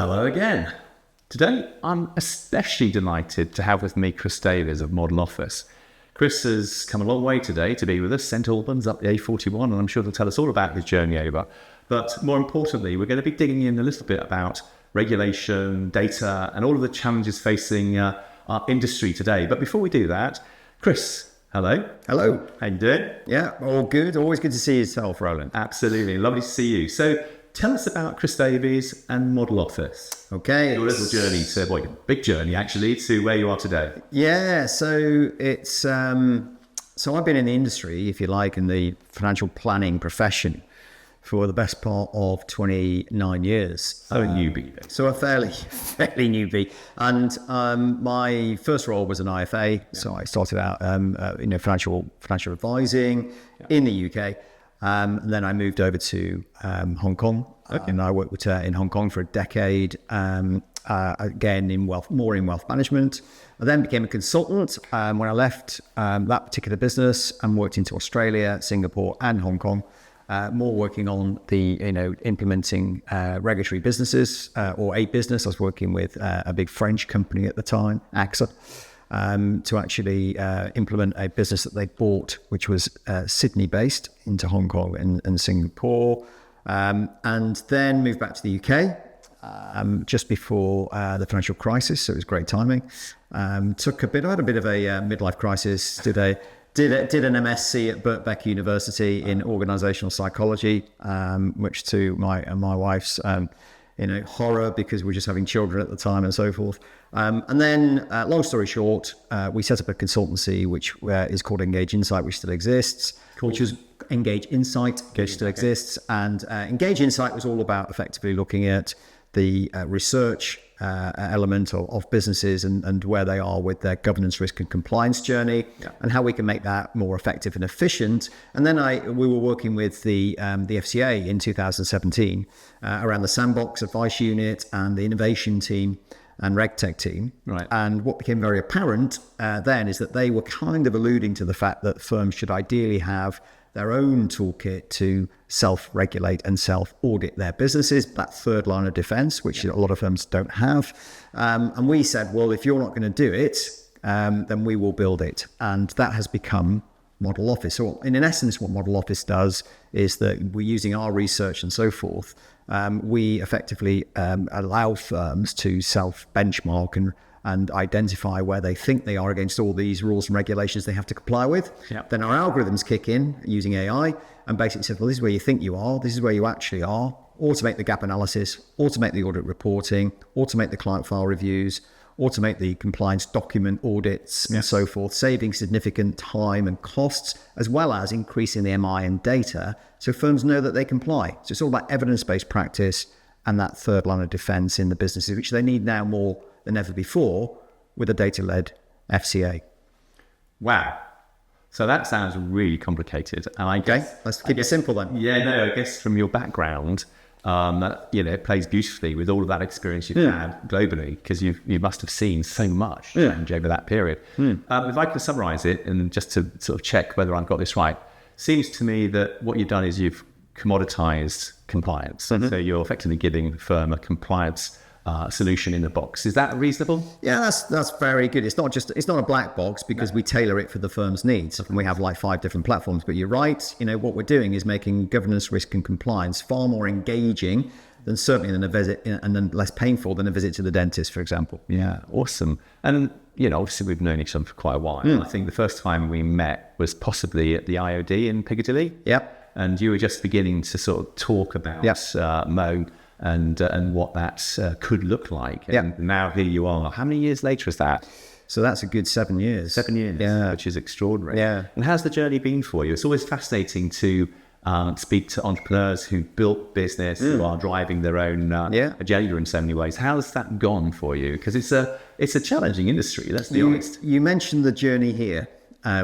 Hello again. Today, I'm especially delighted to have with me Chris Davies of Model Office. Chris has come a long way today to be with us, St Albans up the A41, and I'm sure he'll tell us all about his journey over. But more importantly, we're going to be digging in a little bit about regulation, data, and all of the challenges facing our industry today. But before we do that, Chris, hello. Hello. How you doing? Yeah, all good. Always good to see yourself, Roland. Absolutely. Lovely to see you. So tell us about Chris Davies and Model Office. Okay. Your little journey to, well, your big journey actually, to where you are today. Yeah, so it's, so I've been in the industry, if you like, in the financial planning profession for the best part of 29 years. So a newbie. So a fairly newbie. And my first role was an IFA. Yeah. So I started out, financial advising in the UK. And then I moved over to Hong Kong. Okay. And I worked in Hong Kong for a decade, again in wealth management. I then became a consultant when I left that particular business and worked into Australia, Singapore, and Hong Kong. More working on the, implementing regulatory businesses or a business. I was working with a big French company at the time, AXA, to actually implement a business that they bought, which was Sydney-based, into Hong Kong and Singapore, and then moved back to the UK just before the financial crisis. So it was great timing. I had a bit of a midlife crisis. Did an MSc at Birkbeck University in organisational psychology, which to my wife's horror, because we were just having children at the time and so forth. And then, long story short, we set up a consultancy which is called Engage Insight, which still exists. Cool. Which is Engage Insight, which still exists. And Engage Insight was all about effectively looking at the research element of businesses and where they are with their governance, risk and compliance journey, and how we can make that more effective and efficient. And then we were working with the FCA in 2017 around the Sandbox Advice Unit and the innovation team and RegTech team. Right. And what became very apparent then is that they were kind of alluding to the fact that firms should ideally have their own toolkit to self-regulate and self-audit their businesses, that third line of defense, which a lot of firms don't have. And we said, well, if you're not going to do it, then we will build it. And that has become Model Office. So in essence, what Model Office does is that we're using our research and so forth. We effectively allow firms to self-benchmark and identify where they think they are against all these rules and regulations they have to comply with. Yep. Then our algorithms kick in using AI and basically say, well, this is where you think you are, this is where you actually are. Automate the gap analysis, automate the audit reporting, automate the client file reviews, automate the compliance document audits and so forth, saving significant time and costs, as well as increasing the MI and data so firms know that they comply. So it's all about evidence-based practice and that third line of defense in the businesses, which they need now more than ever before with a data-led FCA. Wow. So that sounds really complicated. And I guess, let's keep it simple then. Yeah, no, I guess from your background, it plays beautifully with all of that experience you've had globally, because you must have seen so much change over that period. If I can summarize it, and just to sort of check whether I've got this right, seems to me that what you've done is you've commoditized compliance. Mm-hmm. So you're effectively giving the firm a compliance solution in the box. Is that reasonable? Yeah, that's very good. It's not a black box, because we tailor it for the firm's needs. And we have like 5 different platforms. But you're right. What we're doing is making governance, risk and compliance far more engaging than a visit, and then less painful than a visit to the dentist, for example. Yeah, awesome. And obviously we've known each other for quite a while. I think the first time we met was possibly at the IOD in Piccadilly. Yep. And you were just beginning to sort of talk about Mo and what that could look like. And now here you are. How many years later is that? So that's a good 7 years. 7 years, which is extraordinary. Yeah. And how's the journey been for you? It's always fascinating to speak to entrepreneurs who built business, who are driving their own agenda in so many ways. How's that gone for you? Because it's a challenging industry, let's be honest. You mentioned the journey here,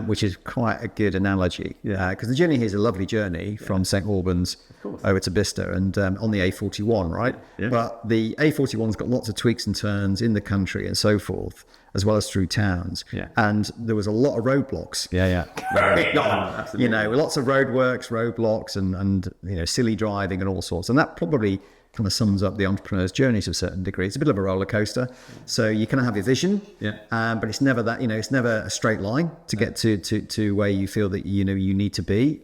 which is quite a good analogy. Because the journey here is a lovely journey from St Albans over to Bicester and on the A41, right? Yeah. But the A41's got lots of tweaks and turns in the country and so forth, as well as through towns. Yeah. And there was a lot of roadblocks. Yeah. You know, lots of roadworks, roadblocks, and you know, silly driving and all sorts. And that probably kind of sums up the entrepreneur's journey to a certain degree. It's a bit of a roller coaster. So you can have your vision, but it's never that, you know, it's never a straight line to get to where you feel that, you know, you need to be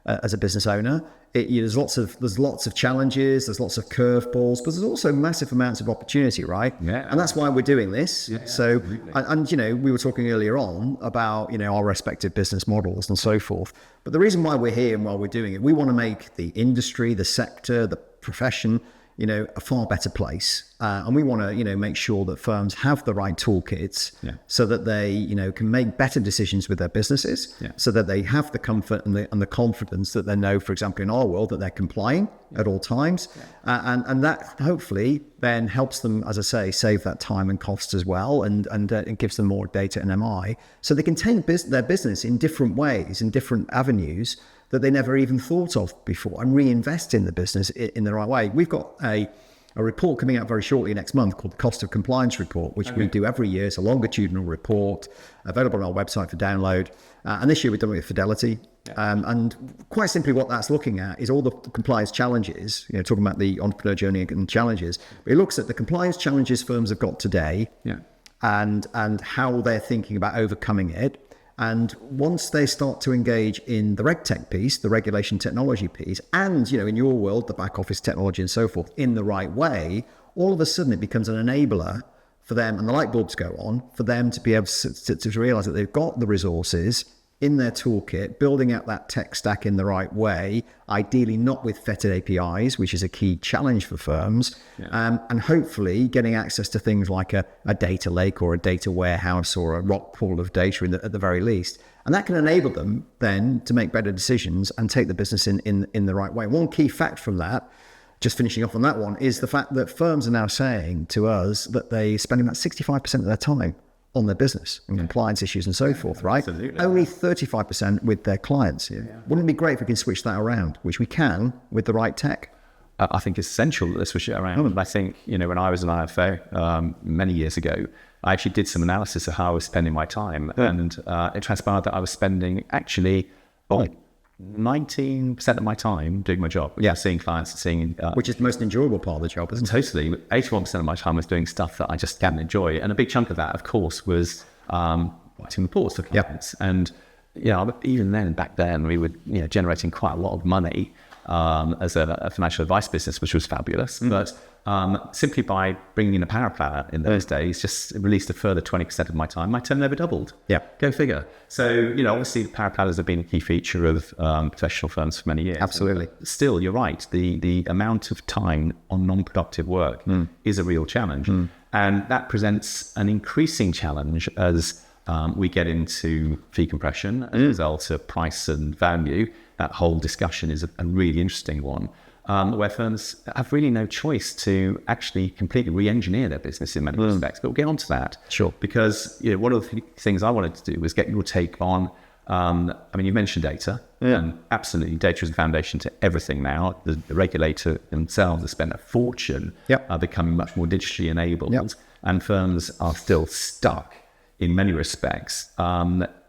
as a business owner. There's lots of challenges, there's lots of curveballs, but there's also massive amounts of opportunity, right? Yeah. And that's why we're doing this. So, and you know, we were talking earlier on about, you know, our respective business models and so forth. But the reason why we're here and why we're doing it, we want to make the industry, the sector, the profession, you know, a far better place. And we want to, you know, make sure that firms have the right toolkits so that they, you know, can make better decisions with their businesses, so that they have the comfort and the confidence that they know, for example, in our world, that they're complying at all times. And that hopefully then helps them, as I say, save that time and costs as well. And it gives them more data and MI so they can take their business in different ways, in different avenues that they never even thought of before, and reinvest in the business in the right way. We've got a report coming out very shortly next month called the Cost of Compliance Report, which we do every year. It's a longitudinal report available on our website for download. And this year we've done it with Fidelity. And quite simply what that's looking at is all the compliance challenges, you know, talking about the entrepreneur journey and challenges. But it looks at the compliance challenges firms have got today and how they're thinking about overcoming it. And once they start to engage in the RegTech piece, the regulation technology piece, and, you know, in your world, the back office technology and so forth, in the right way, all of a sudden it becomes an enabler for them, and the light bulbs go on, for them to be able to realize that they've got the resources in their toolkit, building out that tech stack in the right way, ideally not with fetid APIs, which is a key challenge for firms, and hopefully getting access to things like a data lake or a data warehouse or a rock pool of data at the very least. And that can enable them then to make better decisions and take the business in the right way. One key fact from that, just finishing off on that one, is the fact that firms are now saying to us that they spend about 65% of their time on their business and compliance issues and so forth, right? Absolutely. Only 35% with their clients. Wouldn't it be great if we can switch that around, which we can with the right tech? I think it's essential that they switch it around. And I think, you know, when I was an IFA many years ago, I actually did some analysis of how I was spending my time. And it transpired that I was spending actually 19% of my time doing my job, seeing clients and seeing... which is the most enjoyable part of the job, isn't it? Totally. 81% of my time was doing stuff that I just didn't enjoy. And a big chunk of that, of course, was writing reports for clients. And, you know, even then, back then, we were, you know, generating quite a lot of money as a financial advice business, which was fabulous. But simply by bringing in a power planner in those days, just released a further 20% of my time. My turnover doubled. Go figure. So, you know, obviously power planners have been a key feature of professional firms for many years. Absolutely. Still, you're right. The amount of time on non-productive work is a real challenge. And that presents an increasing challenge as we get into fee compression as a result of price and value. That whole discussion is a really interesting one. Where firms have really no choice to actually completely re-engineer their business in many respects. But we'll get onto that. Sure. Because, you know, one of the things I wanted to do was get your take on, I mean, you mentioned data. And absolutely, data is the foundation to everything now. The regulator themselves have spent a fortune becoming much more digitally enabled. And firms are still stuck in many respects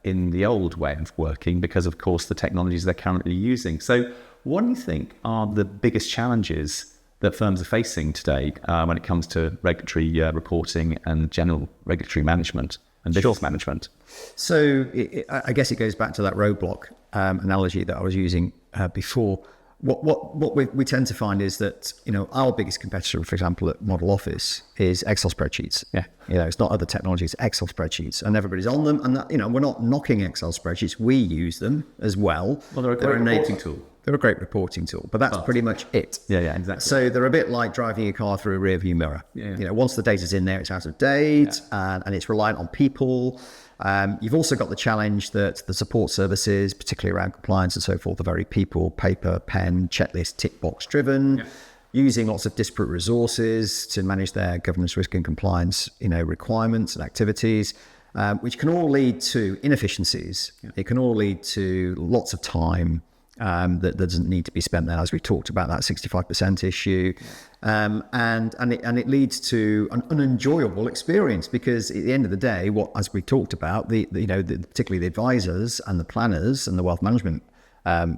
in the old way of working because, of course, the technologies they're currently using. So what do you think are the biggest challenges that firms are facing today when it comes to regulatory reporting and general regulatory management and business management? So I guess it goes back to that roadblock analogy that I was using before. What we tend to find is that, you know, our biggest competitor, for example, at Model Office is Excel spreadsheets. You know, it's not other technologies, Excel spreadsheets, and everybody's on them. And that, you know, we're not knocking Excel spreadsheets. We use them as well. Well, they're a great reporting tool. They're a great reporting tool, but that's pretty much it. Exactly. So they're a bit like driving a car through a rear view mirror. You know, once the data's in there, it's out of date, and it's reliant on people. You've also got the challenge that the support services, particularly around compliance and so forth, are very people, paper, pen, checklist, tick box driven, using lots of disparate resources to manage their governance, risk and compliance, you know, requirements and activities, which can all lead to inefficiencies. It can all lead to lots of time that doesn't need to be spent there, as we talked about that 65% issue. And it leads to an unenjoyable experience, because at the end of the day, as we talked about, particularly the advisors and the planners and the wealth management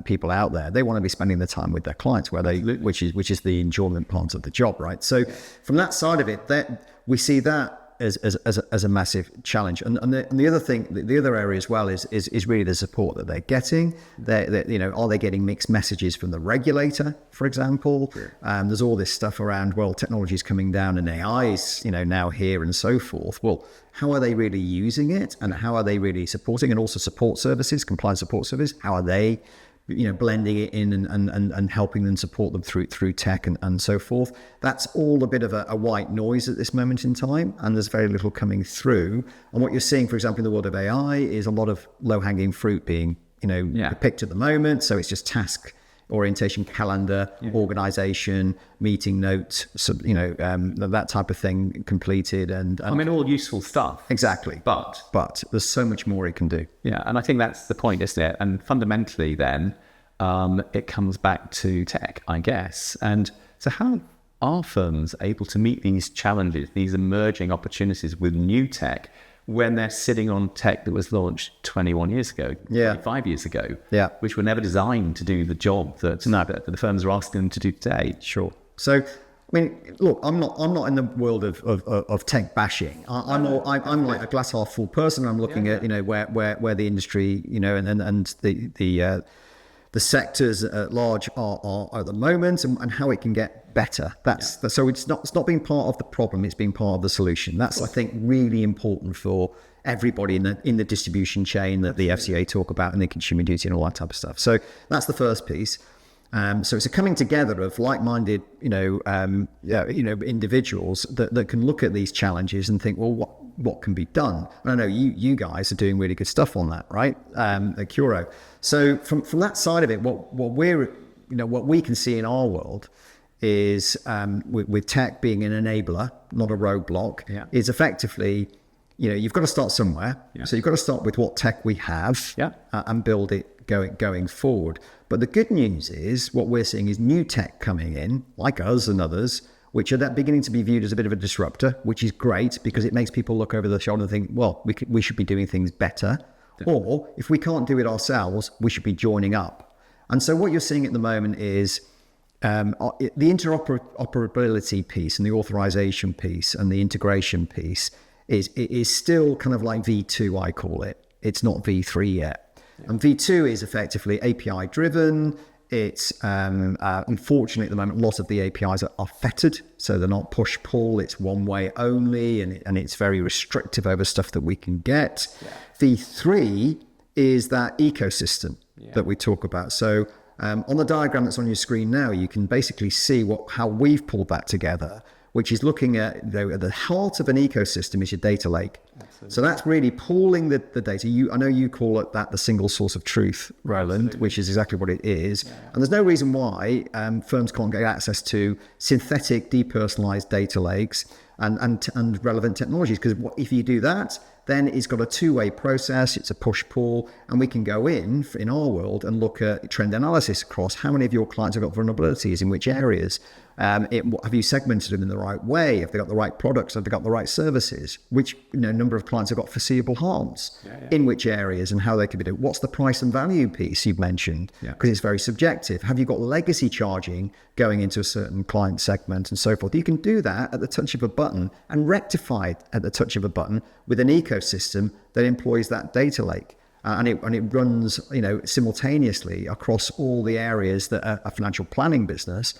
people out there, they want to be spending their time with their clients, which is the enjoyment part of the job, right? So from that side of it, that we see that as a massive challenge. And the other thing, the other area as well is really the support that they're getting. Are they getting mixed messages from the regulator, for example? Sure. There's all this stuff around, well, technology is coming down and AI is, now here and so forth. Well, how are they really using it, and how are they really supporting? And also support services, compliance support service, how are they blending it in and helping them support them through tech and so forth? That's all a bit of a white noise at this moment in time, and there's very little coming through. And what you're seeing, for example, in the world of AI, is a lot of low-hanging fruit being picked at the moment. So it's just task orientation, calendar, organization, meeting notes, that type of thing completed. And all useful stuff. Exactly. But there's so much more it can do. Yeah, and I think that's the point, isn't it? And fundamentally then, it comes back to tech, I guess. And so how are firms able to meet these challenges, these emerging opportunities with new tech, when they're sitting on tech that was launched 21 years ago, 25 years ago, which were never designed to do the job that the firms are asking them to do today? Sure. So, look, I'm not in the world of tech bashing. I'm like a glass half full person. I'm looking at where the industry and the sectors at large are at the moment, and how it can get better. So it's not being part of the problem, it's being part of the solution. That's, I think, really important for everybody in the distribution chain that the FCA talk about, and the consumer duty and all that type of stuff. So that's the first piece. So it's a coming together of like-minded, individuals that can look at these challenges and think, well, what can be done? And I know you guys are doing really good stuff on that, right? At Curo. So from that side of it, what we can see in our world is, with tech being an enabler, not a roadblock, is effectively, you've got to start somewhere. So you've got to start with what tech we have and build it going forward. But the good news is, what we're seeing is new tech coming in, like us and others, which are beginning to be viewed as a bit of a disruptor, which is great, because it makes people look over the shoulder and think, well, we should be doing things better. Or if we can't do it ourselves, we should be joining up. And so what you're seeing at the moment is the interoperability piece and the authorization piece and the integration piece is still kind of like V2, I call it. It's not V3 yet. And V2 is effectively API driven. It's unfortunately at the moment, a lot of the APIs are fettered, so they're not push-pull. It's one way only, and it's very restrictive over stuff that we can get. V3 is that ecosystem that we talk about. So on the diagram that's on your screen now, you can basically see how we've pulled that together, which is looking at, at the heart of an ecosystem is your data lake. Absolutely. So that's really pooling the data. I know you call it the single source of truth, Roland, Absolutely. Which is exactly what it is. Yeah. And there's no reason why firms can't get access to synthetic, depersonalized data lakes and relevant technologies. Because if you do that, then it's got a two-way process. It's a push-pull, and we can go in our world and look at trend analysis across how many of your clients have got vulnerabilities, in which areas. Have you segmented them in the right way? Have they got the right products? Have they got the right services? Which number of clients have got foreseeable harms? In which areas, and how they could be doing? What's the price and value piece you've mentioned? Because it's very subjective. Have you got legacy charging going into a certain client segment and so forth? You can do that at the touch of a button and rectify it at the touch of a button with an ecosystem that employs that data lake. And it runs simultaneously across all the areas that a financial planning business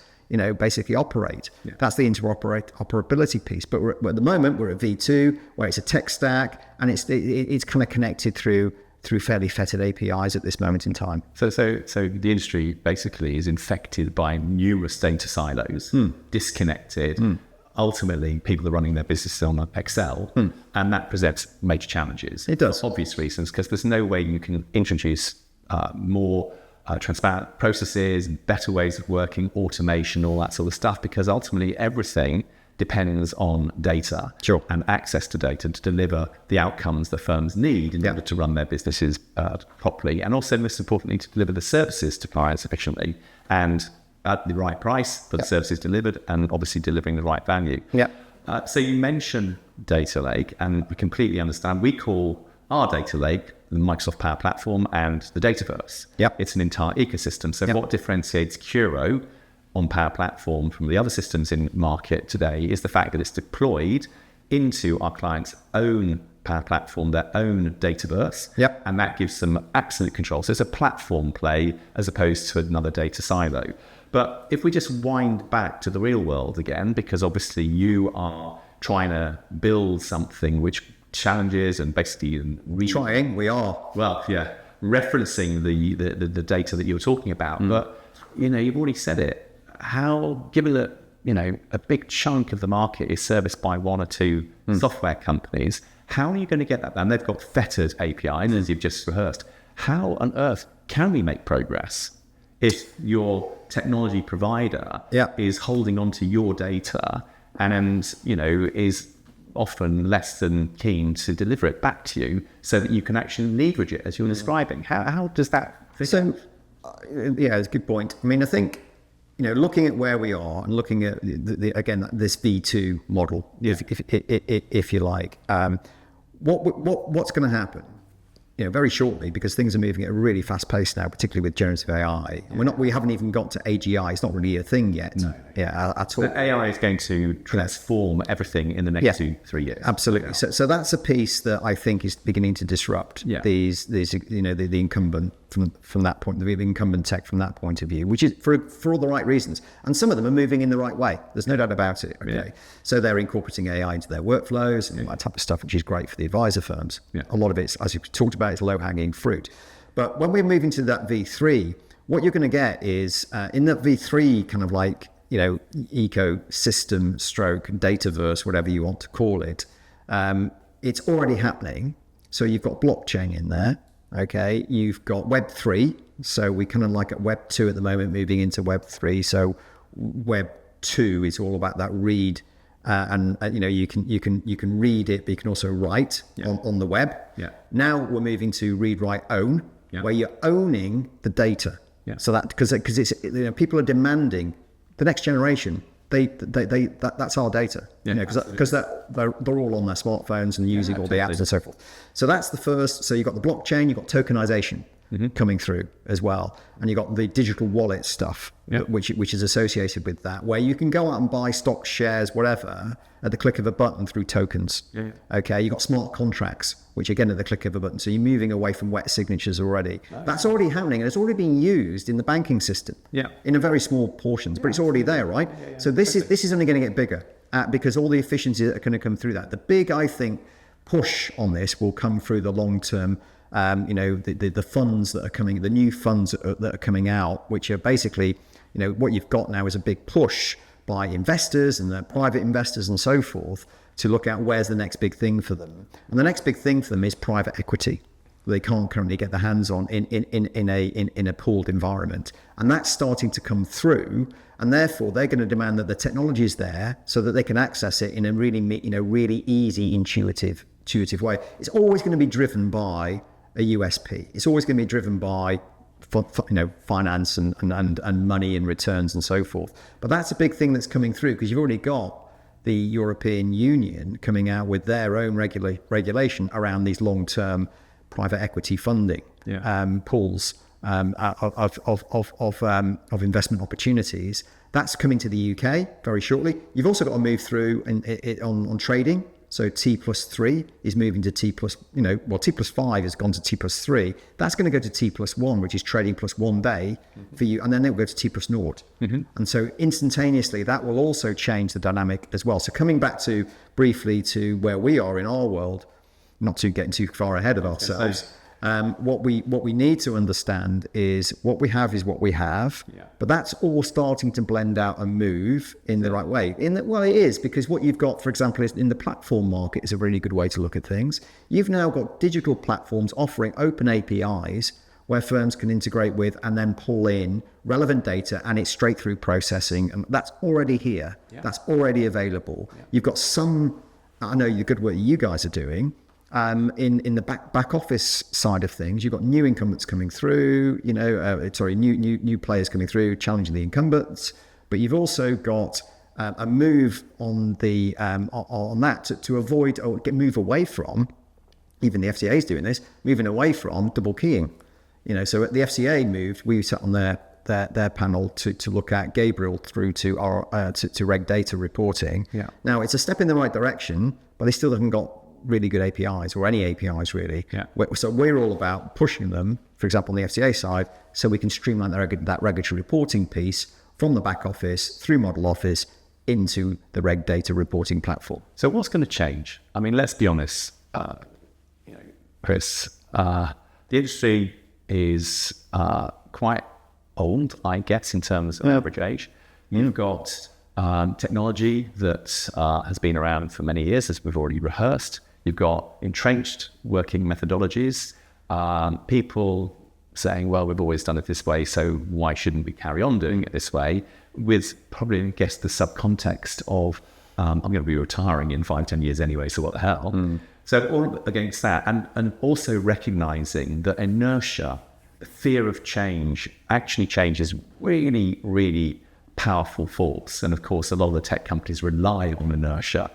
basically operate. That's the interoperability piece. But at the moment, we're at V2, where it's a tech stack, and it's kind of connected through fairly fettered APIs at this moment in time. So the industry basically is infected by numerous data silos, disconnected. Ultimately, people are running their businesses on Excel, and that presents major challenges. It does. For obvious reasons, because there's no way you can introduce more transparent processes, better ways of working, automation, all that sort of stuff, because ultimately everything depends on data and access to data to deliver the outcomes that firms need in order to run their businesses properly, and also, most importantly, to deliver the services to clients efficiently and at the right price for the services delivered, and obviously delivering the right value. So you mentioned data lake, and we completely understand. We call our data lake the Microsoft Power Platform and the Dataverse. It's an entire ecosystem. So what differentiates Curo on Power Platform from the other systems in market today is the fact that it's deployed into our clients' own Power Platform, their own Dataverse, and that gives them absolute control. So it's a platform play as opposed to another data silo. But if we just wind back to the real world again, because obviously you are trying to build something which challenges and basically referencing the data that you were talking about. But you've already said it. How, given that a big chunk of the market is serviced by one or two software companies, how are you going to get that done? They've got fettered APIs, as you've just rehearsed. How on earth can we make progress if your technology provider is holding on to your data and is often less than keen to deliver it back to you so that you can actually leverage it as you're describing? How does that fit? So, it's a good point. I mean, I think, looking at where we are and looking at again this V2 model, if you like, what's going to happen? Very shortly, because things are moving at a really fast pace now, particularly with generative AI. We haven't even got to AGI. It's not really a thing yet. At all. But AI is going to transform everything in the next 2-3 years. Absolutely. So that's a piece that I think is beginning to disrupt these the incumbent from that point, the incumbent tech from that point of view, which is for all the right reasons. And some of them are moving in the right way. There's no doubt about it. So they're incorporating AI into their workflows and all that type of stuff, which is great for the advisor firms. A lot of it's, as you've talked about, it's low-hanging fruit. But when we're moving to that V3, what you're going to get is in that V3 kind of like, ecosystem stroke dataverse, whatever you want to call it, it's already happening. So you've got blockchain in there. Okay, you've got Web 3, so we kind of like at Web 2 at the moment, moving into Web 3. So Web 2 is all about that read, and you can read it, but you can also write on the web. Now we're moving to read, write, own, where you're owning the data. So that because it's people are demanding the next generation. That's our data, because they're all on their smartphones and using all the apps and so forth. So that's the first. So you've got the blockchain, you've got tokenization coming through as well, and you've got the digital wallet stuff, which is associated with that, where you can go out and buy stocks, shares, whatever, at the click of a button through tokens. Okay, you've got smart contracts, which again at the click of a button. So you're moving away from wet signatures already. That's already happening, and it's already being used in the banking system. In a very small portions, but it's already there, right? So this is only going to get bigger because all the efficiencies that are going to come through that. The big, I think, push on this will come through the long term. The funds that are coming, the new funds that are coming out, which are basically, what you've got now is a big push by investors and private investors and so forth to look at where's the next big thing for them. And the next big thing for them is private equity. They can't currently get their hands on in a pooled environment. And that's starting to come through. And therefore, they're going to demand that the technology is there so that they can access it in a really, really easy, intuitive way. It's always going to be driven by a USP. It's always going to be driven by finance and money and returns and so forth. But that's a big thing that's coming through because you've already got the European Union coming out with their own regulation around these long-term private equity funding pools of investment opportunities. That's coming to the UK very shortly. You've also got to move through on trading. So T+3 is moving to T+5 has gone to T+3. That's going to go to T+1, which is trading plus 1 day for you. And then it will go to T+0. And so instantaneously, that will also change the dynamic as well. So coming back to briefly to where we are in our world, not to getting too far ahead of ourselves, what we need to understand is what we have is what we have, but that's all starting to blend out and move in the right way. Well, it is, because what you've got, for example, is in the platform market is a really good way to look at things. You've now got digital platforms offering open APIs where firms can integrate with and then pull in relevant data, and it's straight through processing, and that's already here. Yeah. That's already available. Yeah. You've got some, I know the good work you guys are doing. In the back office side of things, you've got new incumbents coming through, new players coming through, challenging the incumbents. But you've also got a move on the on that to avoid or move away from. Even the FCA is doing this, moving away from double keying. So the FCA moved. We sat on their panel to look at Gabriel through to our to reg data reporting. Yeah. Now it's a step in the right direction, but they still haven't got really good APIs or any APIs really. Yeah. So we're all about pushing them, for example, on the FCA side, so we can streamline that regulatory reporting piece from the back office through model office into the reg data reporting platform. So what's going to change? I mean, let's be honest, Chris, the industry is quite old, I guess, in terms of average age. You've got technology that has been around for many years, as we've already rehearsed. You've got entrenched working methodologies, people saying, well, we've always done it this way, so why shouldn't we carry on doing it this way? With probably, I guess, the subcontext of, I'm going to be retiring in 5-10 years anyway, so what the hell? So all against that, and also recognizing that inertia, the fear of change, actually change is really, really powerful force. And of course, a lot of the tech companies rely on inertia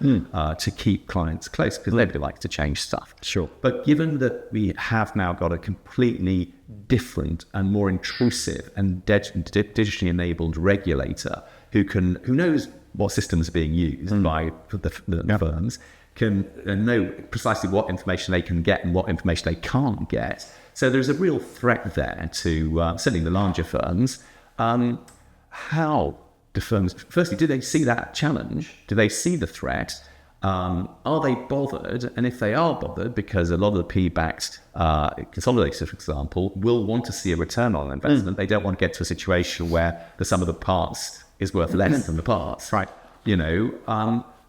to keep clients close because nobody likes to change stuff. Sure. But given that we have now got a completely different and more intrusive and digitally enabled regulator who knows what systems are being used by the firms, can know precisely what information they can get and what information they can't get. So there's a real threat there to certainly the larger firms. How do firms, firstly, do they see that challenge? Do they see the threat? Are they bothered? And if they are bothered, because a lot of the P-backed consolidators, for example, will want to see a return on investment. They don't want to get to a situation where the sum of the parts is worth less than the parts. Right.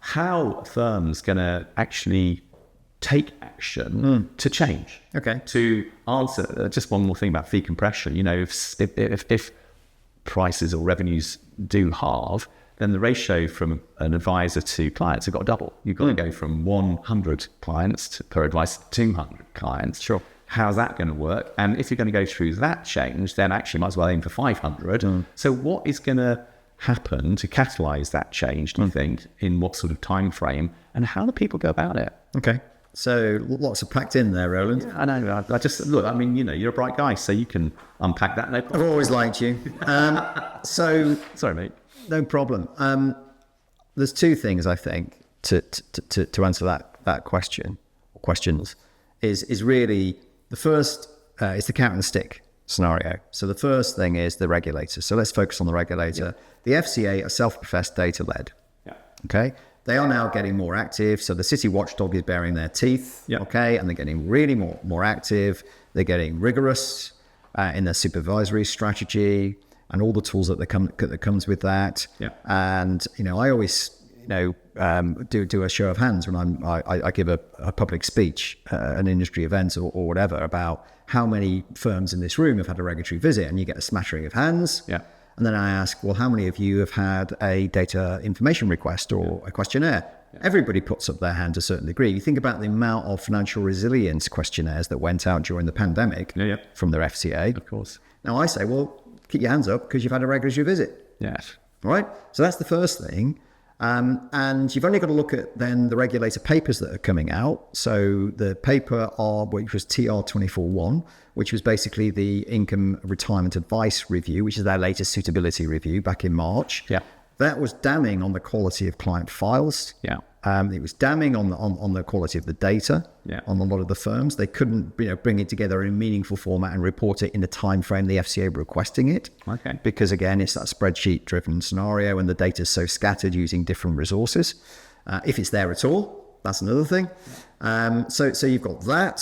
How are firms going to actually take action to change? Okay. To answer, just one more thing about fee compression. If prices or revenues do halve, then the ratio from an advisor to clients have got to double. You've got to go from 100 clients per advisor to 200 clients. Sure. How's that going to work? And if you're going to go through that change, then actually might as well aim for 500. So what is going to happen to catalyze that change, do you think, in what sort of time frame, and how do people go about it? Okay. So lots of packed in there, Roland. Yeah, I know. I just, look, I mean, you're a bright guy, so you can unpack that. No problem. I've always liked you. Sorry, mate. No problem. There's two things I think to answer that question, or questions, is really the first is the carrot and stick scenario. So the first thing is the regulator. So let's focus on the regulator. Yeah. The FCA are self-professed data-led. Yeah. Okay. They are now getting more active. So the city watchdog is baring their teeth. Yeah. Okay. And they're getting really more active. They're getting rigorous in their supervisory strategy and all the tools that comes with that. Yeah. And, I always, do a show of hands when I give a public speech, an industry event or whatever, about how many firms in this room have had a regulatory visit, and you get a smattering of hands. Yeah. And then I ask, well, how many of you have had a data information request or a questionnaire? Yeah. Everybody puts up their hand to a certain degree. You think about the amount of financial resilience questionnaires that went out during the pandemic from their FCA. Of course. Now I say, well, keep your hands up because you've had a regulatory visit. Yes. All right. So that's the first thing. And you've only got to look at then the regulator papers that are coming out. So the paper which was TR 24-1, which was basically the Income Retirement Advice Review, which is their latest suitability review back in March. Yeah. That was damning on the quality of client files. Yeah. It was damning on the quality of the data on a lot of the firms. They couldn't bring it together in a meaningful format and report it in the time frame the FCA were requesting it. Okay. Because again, it's that spreadsheet driven scenario and the data is so scattered using different resources. If it's there at all, that's another thing. So you've got that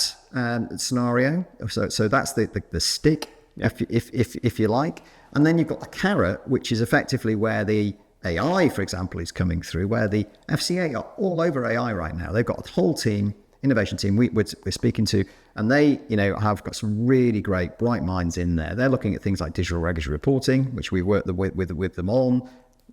scenario. So that's the stick, if you like. And then you've got the carrot, which is effectively where the AI, for example, is coming through, where the FCA are all over AI right now. They've got a whole team innovation team we're speaking to, and they, have got some really great bright minds in there. They're looking at things like digital regulatory reporting, which we work with them on.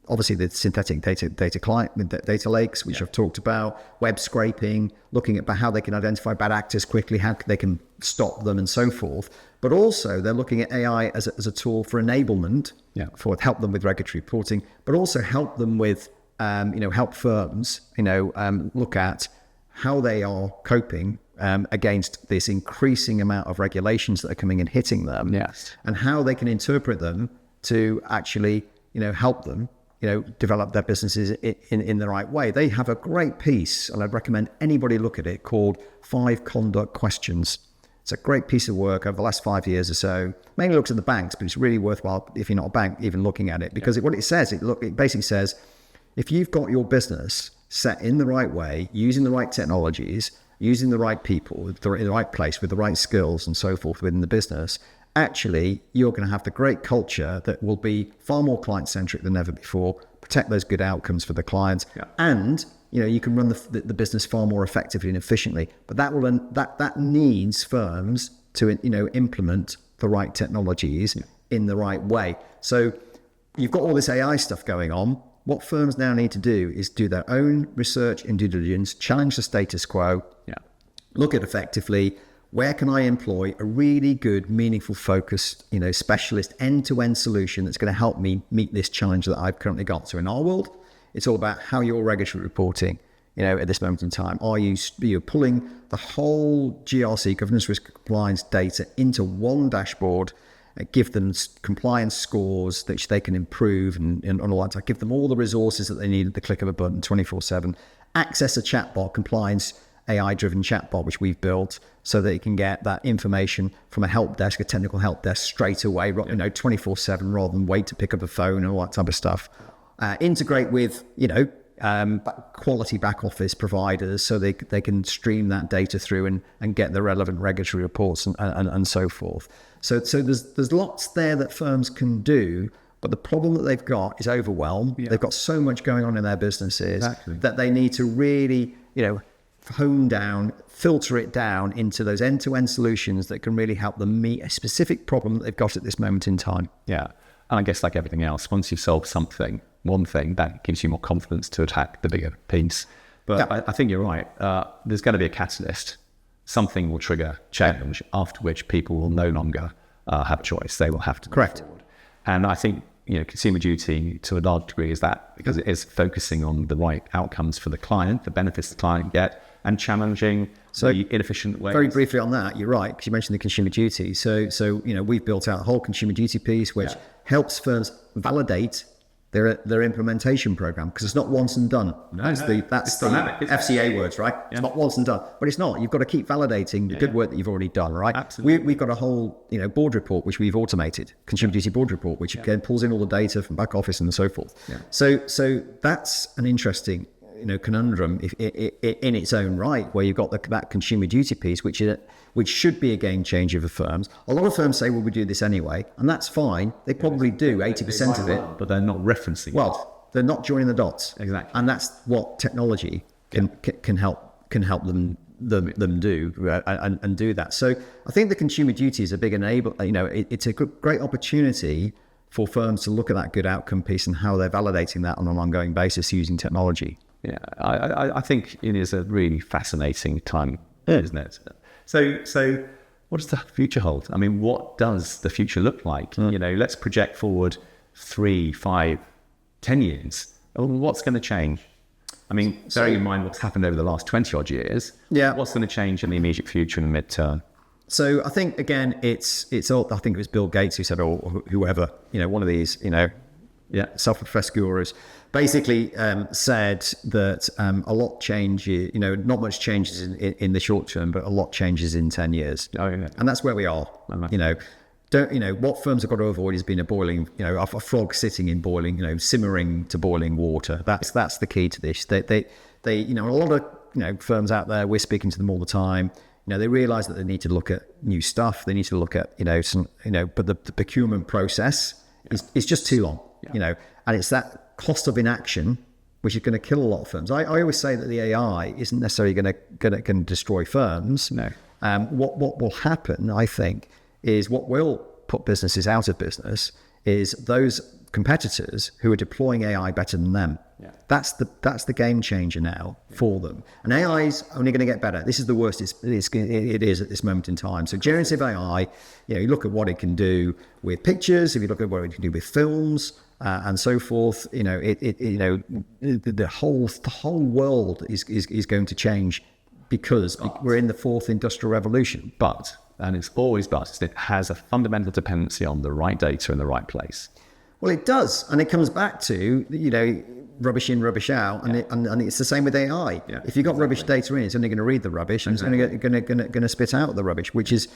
Obviously, the synthetic data lakes, which I've talked about, web scraping, looking at how they can identify bad actors quickly, how they can stop them, and so forth. But also, they're looking at AI as a tool for enablement, for help them with regulatory reporting, but also help them with, help firms, look at how they are coping against this increasing amount of regulations that are coming and hitting them, and how they can interpret them to actually, help them develop their businesses in the right way. They have a great piece, and I'd recommend anybody look at it, called 5 Conduct Questions. It's a great piece of work over the last 5 years or so. Mainly looks at the banks, but it's really worthwhile if you're not a bank even looking at it, because what it says, it basically says, if you've got your business set in the right way, using the right technologies, using the right people, in the right place, with the right skills and so forth within the business, actually, you're going to have the great culture that will be far more client-centric than ever before, protect those good outcomes for the clients, and you can run the business far more effectively and efficiently. But that needs firms to implement the right technologies in the right way. So you've got all this AI stuff going on. What firms now need to do is do their own research and due diligence, challenge the status quo, look at effectively, where can I employ a really good, meaningful, focused, specialist end-to-end solution that's going to help me meet this challenge that I've currently got. So in our world, it's all about how you're regulatory reporting, at this moment in time. You're pulling the whole GRC, governance, risk, compliance data into one dashboard, give them compliance scores that they can improve and all that. Give them all the resources that they need at the click of a button 24/7. Access a chatbot, compliance AI-driven chatbot, which we've built, so that you can get that information from a help desk, a technical help desk, straight away, 24/7, rather than wait to pick up a phone and all that type of stuff. Integrate with, quality back office providers, so they can stream that data through and get the relevant regulatory reports and so forth. So there's lots there that firms can do, but the problem that they've got is overwhelm. They've got so much going on in their businesses that they need to really, hone down, filter it down into those end-to-end solutions that can really help them meet a specific problem that they've got at this moment in time. Yeah. And I guess like everything else, once you've solved one thing, that gives you more confidence to attack the bigger piece. But I think you're right. There's going to be a catalyst. Something will trigger change, after which people will no longer have a choice. They will have to move forward. And I think, consumer duty to a large degree is that, because it is focusing on the right outcomes for the client, the benefits the client get, and challenging the inefficient ways. Very briefly on that, you're right, because you mentioned the consumer duty. So we've built out a whole consumer duty piece, which helps firms validate their implementation program, because it's not once and done. That's the FCA words, right? It's not once and done, but it's not. You've got to keep validating the good work that you've already done, right? Absolutely. We've got a whole board report which we've automated, consumer duty board report, which again pulls in all the data from back office and so forth. So that's an interesting conundrum in its own right, where you've got that consumer duty piece, which should be a game changer for firms. A lot of firms say, well, we do this anyway, and that's fine. They probably do 80% of it, but they're not referencing it. They're not joining the dots. Exactly. And that's what technology can help them do and do that. So I think the consumer duty is a big enabler. It's a great opportunity for firms to look at that good outcome piece and how they're validating that on an ongoing basis using technology. Yeah, I think it is a really fascinating time, isn't it? So what does the future hold? I mean, what does the future look like? Let's project forward 3, 5, 10 years. What's going to change? I mean, bearing in mind what's happened over the last 20 odd years, what's going to change in the immediate future and the midterm? So I think, again, it's all, I think it was Bill Gates who said, or whoever, one of these, self-professed gurus, basically said that a lot changes, not much changes in the short term, but a lot changes in 10 years. And that's where we are. What firms have got to avoid is being a frog sitting in boiling, simmering to boiling water. That's the key to this. They a lot of, firms out there, we're speaking to them all the time. They realize that they need to look at new stuff. They need to look at, but the procurement process is just too long, and it's that cost of inaction, which is going to kill a lot of firms. I always say that the AI isn't necessarily going to destroy firms. No. What will happen, I think, is what will put businesses out of business is those competitors who are deploying AI better than them. Yeah. That's the game changer now for them. And AI is only going to get better. This is the worst it is at this moment in time. So generative AI, you look at what it can do with pictures. If you look at what it can do with films and so forth, the whole world is going to change because we're in the fourth industrial revolution. But, and it's always but, it has a fundamental dependency on the right data in the right place. Well, it does, and it comes back to rubbish in, rubbish out, and it's the same with AI. Yeah, if you've got rubbish data in, it's only going to read the rubbish, and it's going to spit out the rubbish, which is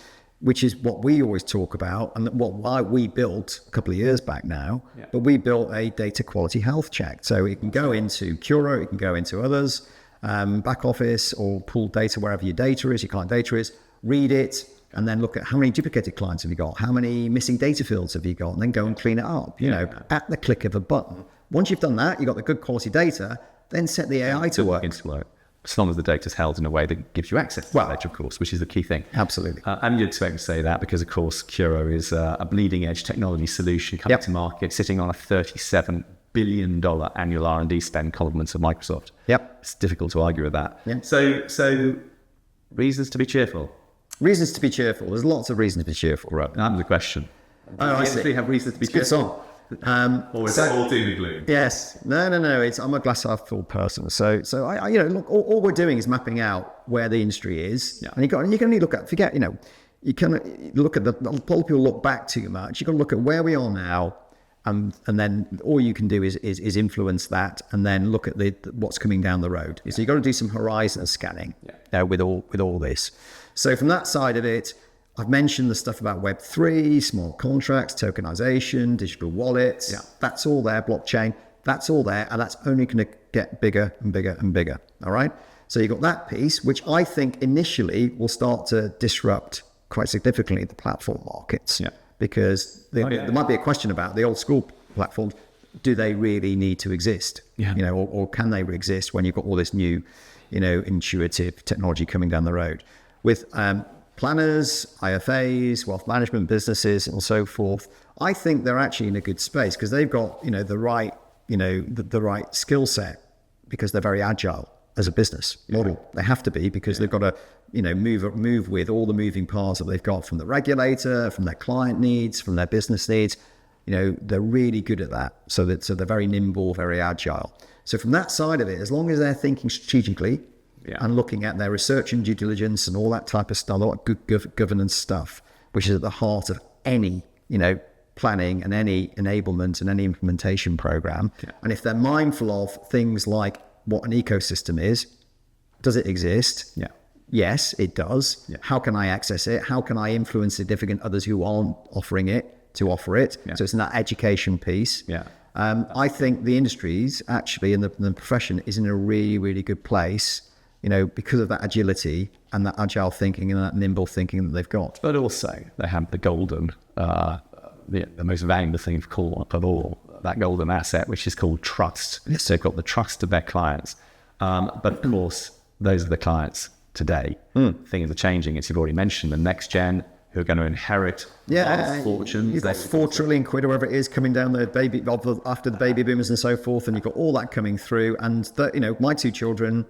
what we always talk about, and why we built a couple of years back now. Yeah. But we built a data quality health check, so it can go into Curo, it can go into others, back office, or pull data wherever your data is, your client data is, read it. And then look at how many duplicated clients have you got? How many missing data fields have you got? And then go and clean it up, at the click of a button. Once you've done that, you've got the good quality data, then set the AI to work. As long as the data is held in a way that gives you access to the data, of course, which is the key thing. Absolutely. And you'd expect me to say that because, of course, Curo is a bleeding edge technology solution coming to market, sitting on a $37 billion annual R&D spend complement of Microsoft. Yep. It's difficult to argue with that. Yep. So reasons to be cheerful. Reasons to be cheerful. There's lots of reasons to be cheerful. Right. That was the question. I see. Do you have reasons to be It's a cheerful? good song. Or is it all doom and gloom? Yes. No. I'm a glass half full person. So I look, all we're doing is mapping out where the industry is. Yeah. And you can only look at, you can look at a lot of people look back too much. You've got to look at where we are now. And then all you can do is influence that, and then look at what's coming down the road. Yeah. So you've got to do some horizon scanning with all this. So from that side of it, I've mentioned the stuff about Web3, smart contracts, tokenization, digital wallets. Yeah. That's all there, blockchain. That's all there, and that's only going to get bigger and bigger and bigger. All right. So you've got that piece, which I think initially will start to disrupt quite significantly the platform markets. Yeah. Because there might be a question about the old school platforms. Do they really need to exist? Yeah. Or can they exist when you've got all this new, intuitive technology coming down the road? With planners, IFAs, wealth management businesses, and so forth, I think they're actually in a good space because they've got, the right, the right skill set because they're very agile as a business model. They have to be because they've got to, move with all the moving parts that they've got from the regulator, from their client needs, from their business needs. They're really good at that. So they're very nimble, very agile. So from that side of it, as long as they're thinking strategically and looking at their research and due diligence and all that type of stuff, all that good governance stuff, which is at the heart of any, planning and any enablement and any implementation program. Yeah. And if they're mindful of things like what an ecosystem is, does it exist? Yeah. Yes, it does. Yeah. How can I access it? How can I influence significant others who aren't offering it to offer it? Yeah. So it's in that education piece. Yeah. I think the industries actually and the profession is in a really, really good place, because of that agility and that agile thinking and that nimble thinking that they've got. But also they have the golden, the most valuable thing of all, that golden asset, which is called trust. Yes. So they've got the trust of their clients. But of course, those are the clients today. Things are changing, as you've already mentioned. The next gen who are going to inherit fortunes. You've got 4 trillion quid or whatever it is coming down after the baby boomers and so forth, and you've got all that coming through. And my 2 children,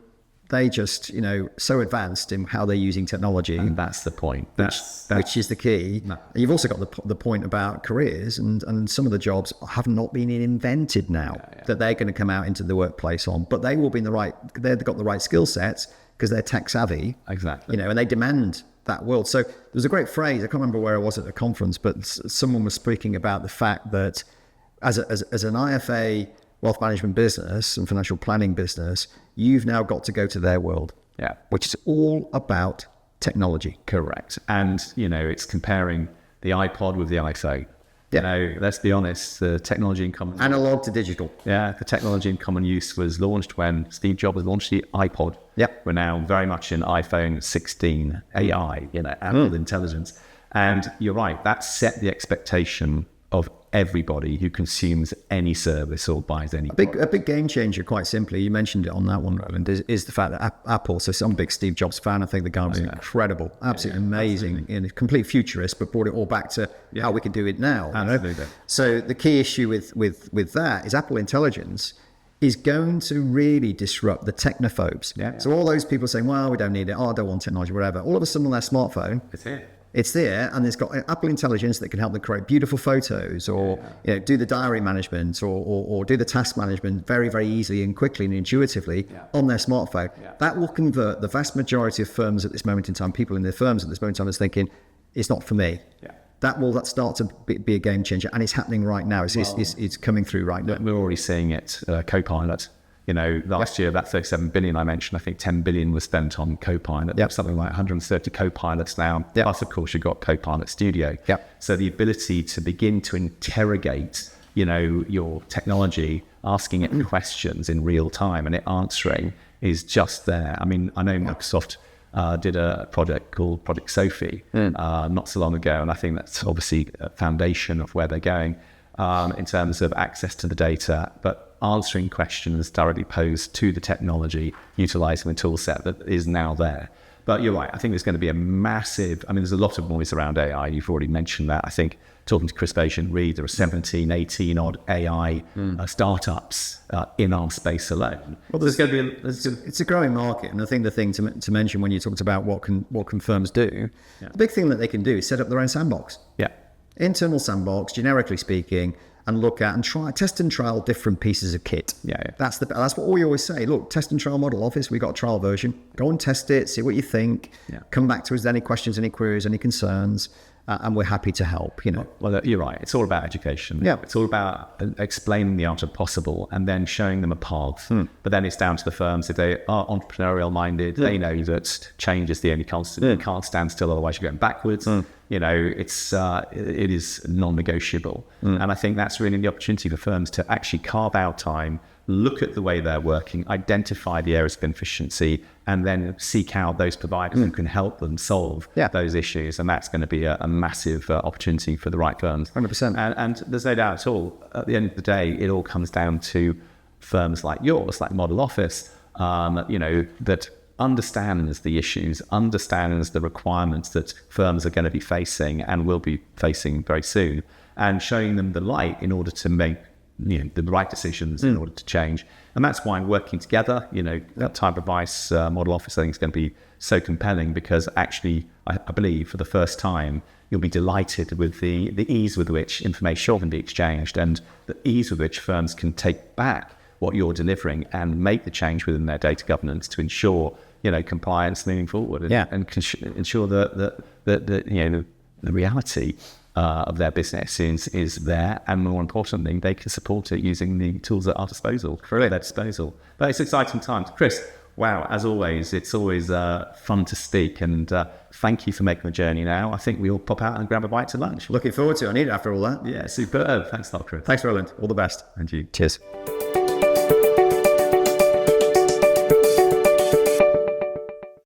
they just so advanced in how they're using technology. And that's the point. Which is the key. No. You've also got the point about careers, and some of the jobs have not been invented now that they're going to come out into the workplace on, but they will be they've got the right skill sets because they're tech savvy. Exactly. And they demand that world. So there's a great phrase, I can't remember where I was at a conference, but someone was speaking about the fact that as an IFA wealth management business and financial planning business, you've now got to go to their world. Yeah. Which is all about technology. Correct. And, it's comparing the iPod with the iPhone. Yeah. Let's be honest, the technology in common... Analog to digital. Yeah, the technology in common use was launched when Steve Jobs launched the iPod. Yep. We're now very much in iPhone 16, AI, Apple intelligence. And you're right, that set the expectation of everybody who consumes any service or buys any A big game changer, quite simply, you mentioned it on that one, Roland, is the fact that Apple, so I'm a big Steve Jobs fan. I think the guy was incredible, absolutely amazing, and a complete futurist, but brought it all back to how we can do it now. Absolutely. So the key issue with that is Apple Intelligence is going to really disrupt the technophobes. Yeah. So all those people saying, well, we don't need it, I don't want technology, whatever, all of a sudden on their smartphone, it's there, and it's got Apple Intelligence that can help them create beautiful photos, or do the diary management, or do the task management very, very easily and quickly and intuitively on their smartphone. That will convert the vast majority of firms at this moment in time, people in their firms at this moment in time, is thinking, it's not for me. That will start to be a game changer, and it's happening right now. It's coming through right now. We're already seeing it. Copilot. Last year, that 37 billion I mentioned, I think 10 billion was spent on Copilot. Something like 130 Copilots now. Plus, of course, you've got Copilot Studio. So the ability to begin to interrogate, your technology, asking it questions in real time and it answering is just there. I mean, I know Microsoft did a project called Project Sophie not so long ago, and I think that's obviously a foundation of where they're going in terms of access to the data, but answering questions directly posed to the technology, utilizing the tool set that is now there. But you're right, I think there's going to be a massive, there's a lot of noise around AI. You've already mentioned that. I think talking to Chris Patient Reed, there are 17, 18 odd AI startups in our space alone. Well, there's going to be it's a growing market, and I think the thing to mention when you talked about what can firms do, the big thing that they can do is set up their own sandbox. Internal sandbox, generically speaking, and look at and test and trial different pieces of kit. That's what we always say. Look, test and trial model Office. We got a trial version. Go and test it. See what you think. Come back to us with any questions, any queries, any concerns, and we're happy to help. Well, you're right. It's all about education. It's all about explaining the art of possible and then showing them a path. But then it's down to the firms. If they are entrepreneurial minded, they know that change is the only constant. You can't stand still, otherwise you're going backwards. It is non-negotiable. And I think that's really the opportunity for firms to actually carve out time, look at the way they're working, identify the areas of inefficiency, and then seek out those providers who can help them solve those issues. And that's going to be a massive opportunity for the right firms. 100%. And there's no doubt at all, at the end of the day, it all comes down to firms like yours, like Model Office, that understands the issues, understands the requirements that firms are going to be facing and will be facing very soon, and showing them the light in order to make the right decisions in order to change. And that's why working together, that type of advice, Model Office, I think is going to be so compelling, because actually, I believe for the first time, you'll be delighted with the ease with which information can be exchanged and the ease with which firms can take back what you're delivering and make the change within their data governance to ensure compliance moving forward, and ensure that the reality of their business is there, and more importantly, they can support it using the tools at our disposal, their disposal. But it's exciting times. Chris, wow, as always, it's always fun to speak, and thank you for making the journey now. I think we all pop out and grab a bite to lunch. Looking forward to it. I need it after all that. Yeah, superb. Thanks a lot, Chris. Thanks, Roland. All the best. And you. Cheers.